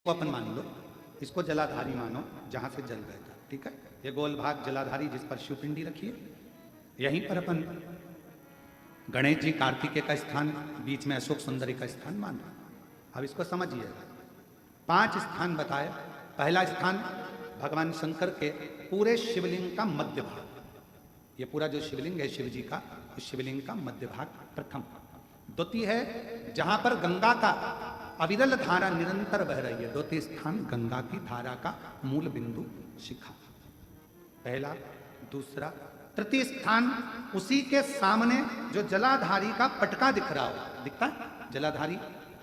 को अपन मान लो, इसको जलाधारी मानो, जहां से जल बहता, ठीक है। ये गोल भाग जलाधारी जिस पर शिवपिंडी रखी है, यहीं पर अपन गणेश जी कार्तिकेय का स्थान, बीच में अशोक सुंदरी का स्थान मान रहे। अब इसको समझिए, 5 स्थान बताए। पहला स्थान भगवान शंकर के पूरे शिवलिंग का मध्य भाग, ये पूरा जो शिवलिंग है शिव जी का, उस शिवलिंग का मध्य भाग प्रथम। द्वितीय है जहां पर गंगा का अविरल धारा निरंतर बह रही है, द्वितीय स्थान गंगा की धारा का मूल बिंदु शिखा, पहला। दूसरा, तृतीय स्थान उसी के सामने जो जलाधारी का पटका दिख रहा हो, दिखता है जलाधारी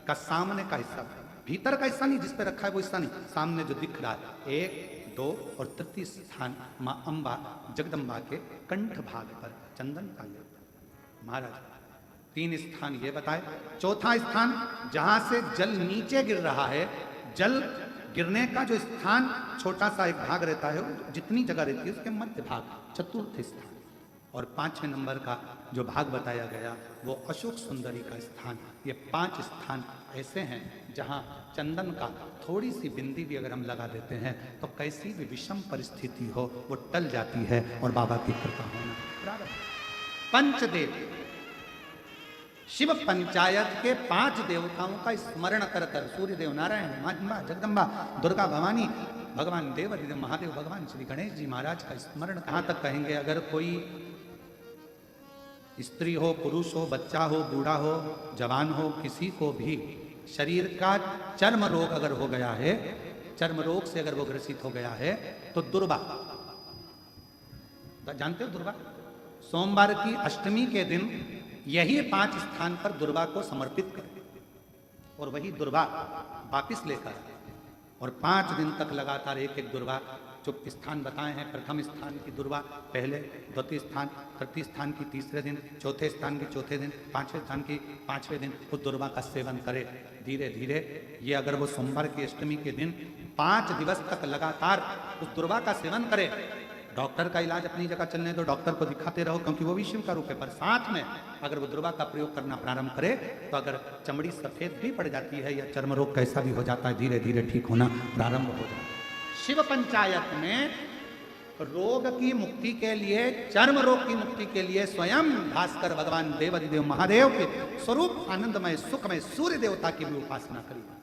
का सामने का हिस्सा, भीतर का हिस्सा नहीं, जिस पे रखा है वो हिस्सा नहीं, सामने जो दिख रहा है। 1, 2 और तृतीय स्थान मां अंबा जगदम्बा के कंठ भाग पर चंदन का महाराज। 3 स्थान ये बताए। चौथा स्थान जहां से जल नीचे गिर रहा है, जल गिरने का जो स्थान छोटा सा एक भाग रहता है, जितनी जगह रहती है उसके मध्य भाग, चतुर्थ स्थान। और 5वें नंबर का जो भाग बताया गया वो अशोक सुंदरी का स्थान। ये 5 स्थान ऐसे हैं जहां चंदन का थोड़ी सी बिंदी भी अगर हम लगा देते हैं तो कैसी भी विषम परिस्थिति हो वो टल जाती है और बाबा की कृपा होना प्रारंभ। पंचदेव, शिव पंचायत के 5 देवताओं का स्मरण कर कर, सूर्य देव, नारायण, माँ जगदम्बा, दुर्गा भवानी, भगवान देव अधिदेव महादेव, भगवान श्री गणेश जी महाराज का स्मरण कहाँ तक कहेंगे। अगर कोई स्त्री हो, पुरुष हो, बच्चा हो, बूढ़ा हो, जवान हो, किसी को भी शरीर का चर्म रोग अगर हो गया है, चर्म रोग से अगर वो ग्रसित हो गया है तो दुर्वा, जानते हो दुर्वा, सोमवार की अष्टमी के दिन यही 5 स्थान पर दुर्वा को समर्पित करें और वही दुर्वा वापिस लेकर, और 5 दिन तक लगातार एक एक दुर्वा जो स्थान बताए हैं, प्रथम स्थान की दुर्वा पहले, द्वितीय स्थान, तृतीय स्थान की तीसरे दिन, चौथे स्थान की चौथे दिन, 5वें स्थान की 5वें दिन उस दुर्वा का सेवन करे धीरे धीरे। ये अगर वो सोमवार की अष्टमी के दिन 5 दिवस तक लगातार उस दुर्वा का सेवन करे, डॉक्टर का इलाज अपनी जगह चलने दो, डॉक्टर को दिखाते रहो क्योंकि वो भी शिव का रूप है, पर साथ में अगर वो दुर्वा का प्रयोग करना प्रारंभ करे तो अगर चमड़ी सफेद भी पड़ जाती है या चर्म रोग कैसा भी हो जाता है, धीरे धीरे ठीक होना प्रारंभ हो जाता है। शिव पंचायत में रोग की मुक्ति के लिए, चर्म रोग की मुक्ति के लिए स्वयं भास्कर भगवान देव अधिदेव महादेव के स्वरूप आनंदमय सुखमय सूर्य देवता की भी उपासना करिए।